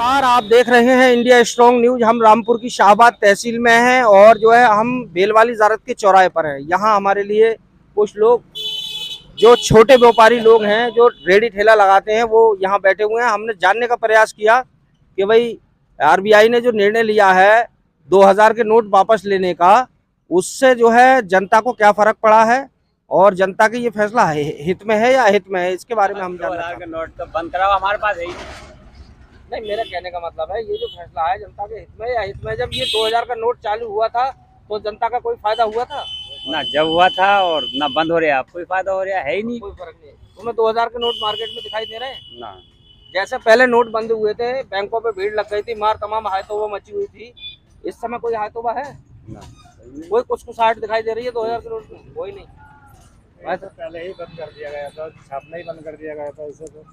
नमस्कार, आप देख रहे हैं इंडिया स्ट्रॉन्ग न्यूज। हम रामपुर की शाहबाद तहसील में हैं और जो है हम बेलवाली ज़ारत के चौराहे पर हैं। यहाँ हमारे लिए कुछ लोग जो छोटे व्यापारी लोग हैं जो रेडी ठेला लगाते हैं वो यहाँ बैठे हुए हैं। हमने जानने का प्रयास किया कि भाई आरबीआई ने जो निर्णय लिया है 2000 के नोट वापस लेने का, उससे जो है जनता को क्या फर्क पड़ा है और जनता की ये फैसला हित में है या अहित में है, इसके बारे में हम जानना चाहते हैं। नोट तो बंद कराओ, हमारे पास है ही नहीं, मेरा कहने का मतलब है ये जो फैसला है जनता के हित में या अहित में। जब ये 2000 का नोट चालू हुआ था तो जनता का कोई फायदा हुआ था? ना जब हुआ था और ना बंद हो रहा है, कोई फायदा हो रहा है ही नहीं। कोई फर्क नहीं है। तुम्हें 2000 के नोट मार्केट में दिखाई दे रहे हैं? ना जैसे पहले नोट बंद हुए थे, बैंकों पे भीड़ लग गई थी, मार तमाम हायतोबा मची हुई थी। इस समय कोई हायतोबा है? ना कोई कुछ दिखाई दे रही है 2000 के नोट में? कोई नहीं। भाई साहब पहले ही बंद कर दिया गया था, छापना ही बंद कर दिया गया था इसे, तो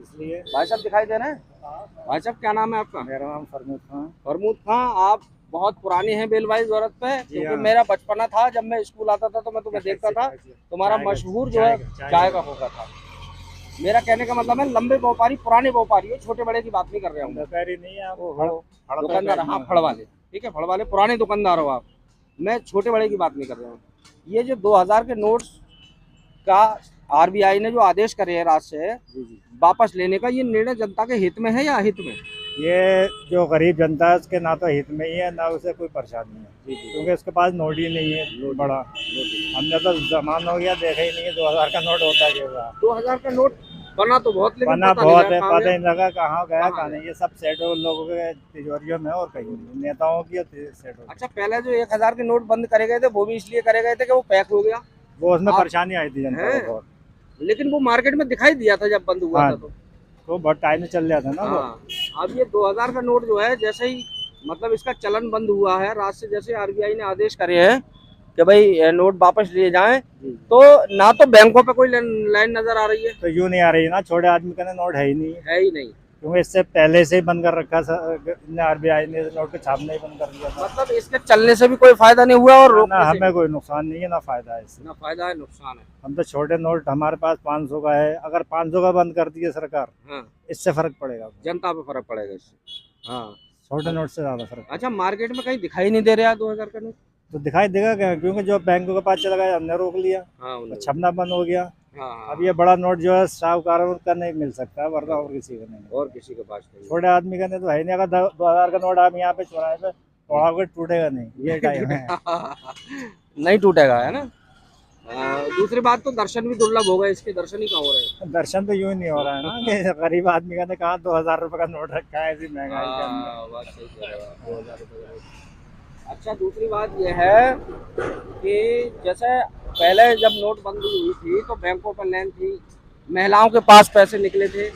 इसलिए। भाई साहब दिखाई दे रहे हैं? भाई साहब क्या नाम है आपका? मेरा नाम फरमूद खान। फरमूद खां, आप बहुत पुराने हैं बेलवाई ज़रूरत पे, क्योंकि हाँ। मेरा बचपना था जब मैं स्कूल आता था तो मैं तुम्हें देखता था। तुम्हारा मशहूर जो है चाय का होगा था। मेरा कहने का मतलब है लंबे व्यापारी, पुराने व्यापारी हो, छोटे बड़े की बात नहीं कर रहा हूँ। व्यापारी नहीं है आप, दुकानदार, हाँ फड़ वाले, ठीक है, फड़ वाले पुराने दुकानदार हो आप। मैं छोटे बड़े की बात नहीं कर रहा हूँ। ये जो 2000 के नोट्स का आरबीआई ने जो आदेश करे है रात से वापस लेने का, ये निर्णय जनता के हित में है या अहित में? ये जो गरीब जनता है उसके ना तो हित में ही है ना उसे कोई परेशानी है, क्योंकि उसके पास नोट ही नहीं है बड़ा। हमने तो जमान हो गया, देखा ही नहीं है 2000 का नोट होता है क्या। 2000 का नोट बना तो बहुत, लेकिन बना पता बहुत नहीं है, लगा पता ही नहीं लगा कहाँ गया कहाँ कहाँ नहीं। ये सब सेट हो लोगों के तिजोरियों में और कहीं नहीं, नेताओं की सेट हो। अच्छा, पहले जो 1000 के नोट बंद करे गए थे वो भी इसलिए करे गए थे कि वो पैक हो गया, वो उसमें आप- परेशानी आई थी जनता को बहुत। लेकिन वो मार्केट में दिखाई दिया था जब बंद हुआ हाँ, था तो बहुत टाइम में चल जाता ना वो। हाँ। अब ये 2000 का नोट जो है जैसे ही मतलब इसका चलन बंद हुआ है रात से, जैसे आरबीआई ने आदेश करे हैं कि भाई नोट वापस लिए जाएं, तो ना तो बैंकों पे कोई लाइन नजर आ रही है, तो यूँ नहीं आ रही ना, छोटे आदमी का नोट है ही नहीं, है ही नहीं। क्योंकि इससे पहले से ही बंद कर रखा आरबीआई ने, नोट को छापना ही बंद कर दिया था। मतलब इसके चलने से भी कोई फायदा नहीं हुआ और ना रोकने से हमें कोई नुकसान नहीं है ना फायदा है इससे। ना फायदा है नुकसान है। हम तो छोटे नोट, हमारे पास 500 का है, अगर 500 का बंद कर दिए सरकार, हाँ, इससे फर्क पड़ेगा, जनता पे फर्क पड़ेगा इससे। हाँ, छोटे नोट से ज्यादा फर्क। अच्छा, मार्केट में कहीं दिखाई नहीं दे रहा 2000 का नोट? तो दिखाई देगा क्या, क्योंकि जो बैंकों के पास चला गया हमने रोक लिया, हाँ, तो छपना बंद हो गया। हाँ, अब ये बड़ा नोट जो है साहूकारों का नहीं मिल सकता, वरना और किसी का नहीं। और किसी के पास नहीं। छोटे आदमी का नहीं तो है नहीं। अगर 2000 का नोट आप यहाँ पे चौराहे पे तोड़ोगे टूटेगा नहीं, ये टाइम है। नहीं टूटेगा, है ना। दूसरी बात तो दर्शन भी दुर्लभ हो गए, इसके दर्शन ही कहाँ हो रहे हैं। दर्शन तो यूं नहीं हो रहा है ना कि गरीब आदमी का ने कहा 2000 रुपए का नोट रखा है, ऐसी महंगाई के अंदर। बात सही कह रहे हो आप, 2000 रुपये का नोट। अच्छा, दूसरी बात यह है कि जैसे पहले जब नोटबंदी हुई थी तो बैंकों पर लाइन थी, महिलाओं के पास पैसे निकले थे।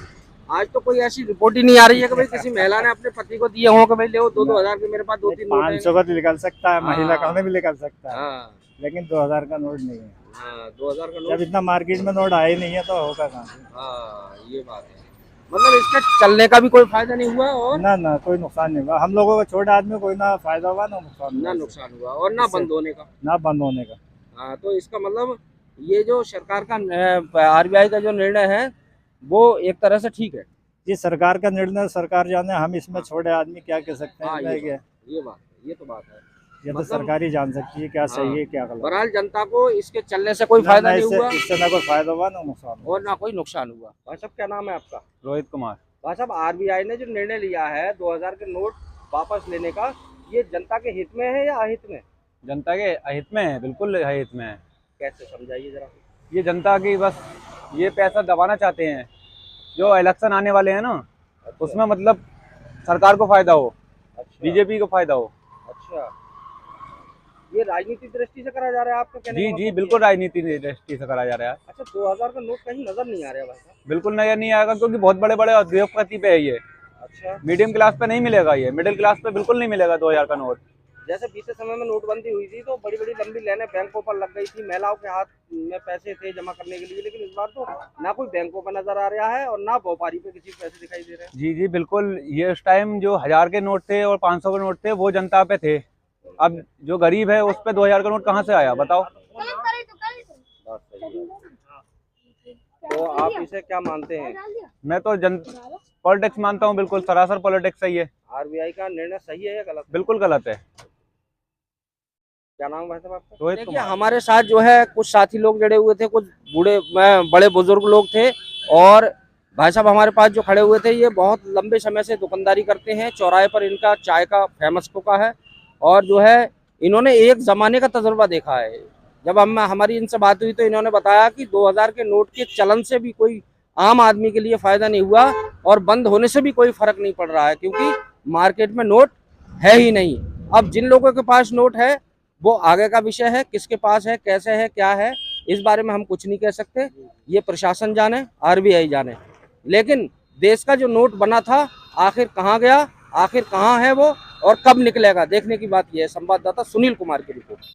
आज तो कोई ऐसी रिपोर्ट ही नहीं आ रही है कि भाई किसी महिला ने अपने पति को दिए हों कि भाई ले 2-2000 के मेरे पास 2-3 नोट हैं। 500 का तो निकल सकता है, महिला हाँ। का उन्हें भी निकल सकता है, हाँ, लेकिन 2000 का नोट नहीं है। हाँ, 2000 का जब नोट। इतना मार्केट में नोट आया ही नहीं है तो होगा कहाँ से। हाँ, ये बात है। मतलब इसके चलने का भी कोई फायदा नहीं हुआ और ना कोई नुकसान नहीं हुआ। हम लोगों को छोटे आदमी को कोई ना फायदा हुआ ना नुकसान ना हुआ, नुकसान हुआ और ना बंद होने का। ना बंद होने का। हाँ, तो इसका मतलब ये जो सरकार का आरबीआई का जो निर्णय है वो एक तरह से ठीक है। ये सरकार का निर्णय सरकार जाने, हम इसमें छोटे आदमी क्या कह सकते हैं। हाँ, ये ये तो बात है। तो मतलब- सरकार ही जान सकती है क्या हाँ। सही है क्या गलत। बहरहाल जनता को इसके चलने से कोई फायदा नहीं हुआ इससे ना कोई फायदा हुआ ना नुकसान हुआ। और ना कोई नुकसान हुआ। भाई साहब क्या नाम है आपका? रोहित कुमार। भाई साहब, आरबीआई ने जो निर्णय लिया है 2000 के नोट वापस लेने का, ये जनता के हित में है या अहित में? जनता के अहित में है, बिल्कुल अहित में है। कैसे समझाइए जरा। ये जनता की बस ये पैसा दबाना चाहते हैं, जो इलेक्शन आने वाले हैं ना, उसमें मतलब सरकार को फायदा हो, अच्छा, बीजेपी को फायदा हो। अच्छा, ये राजनीतिक दृष्टि से करा जा रहा है आपको कहने जी का जी मतलब? बिल्कुल राजनीति दृष्टि से करा जा रहा है। अच्छा, 2000 का नोट कहीं नजर नहीं आ रहा भाई साहब। बिल्कुल नया नहीं आएगा, क्योंकि बहुत बड़े बड़े उद्योगपति पे है ये, अच्छा, मीडियम क्लास पे नहीं मिलेगा, ये मिडिल क्लास पे बिल्कुल नहीं मिलेगा 2000 का नोट। जैसे बीते समय में नोटबंदी हुई थी तो बड़ी बड़ी लंबी लाइनें बैंकों पर लग गई थी, महिलाओं के हाथ में पैसे थे जमा करने के लिए, लेकिन इस बार तो ना कोई बैंकों पर नजर आ रहा है और ना व्यापारी पे किसी पैसे दिखाई दे रहे हैं। जी जी बिल्कुल, ये उस टाइम जो 1000 के नोट थे और 500 के नोट थे वो जनता पे थे। अब जो गरीब है उस पे 2000 का नोट कहाँ से आया बताओ। बात सही है। तो आप इसे क्या मानते हैं? मैं तो पॉलिटिक्स मानता हूँ, बिल्कुल सरासर पॉलिटिक्स सही है। आरबीआई का निर्णय सही है या गलत? बिल्कुल गलत है। क्या नाम है भाई साहब आपका? रोहित देखिए कुमार। हमारे साथ जो है कुछ साथी लोग जुड़े हुए थे, कुछ बड़े बुजुर्ग लोग थे, और भाई साहब हमारे पास जो खड़े हुए थे ये बहुत लंबे समय से दुकानदारी करते हैं। चौराहे पर इनका चाय का फेमस टोका है, और जो है इन्होंने एक जमाने का तजुर्बा देखा है। जब हमारी इनसे बात हुई तो इन्होंने बताया कि 2000 के नोट के चलन से भी कोई आम आदमी के लिए फायदा नहीं हुआ, और बंद होने से भी कोई फर्क नहीं पड़ रहा है, क्योंकि मार्केट में नोट है ही नहीं। अब जिन लोगों के पास नोट है वो आगे का विषय है, किसके पास है, कैसे है, क्या है, इस बारे में हम कुछ नहीं कह सकते। ये प्रशासन जाने, आरबीआई जाने। लेकिन देश का जो नोट बना था आखिर कहाँ गया, आखिर कहाँ है वो, और कब निकलेगा, देखने की बात यह है। संवाददाता सुनील कुमार की रिपोर्ट।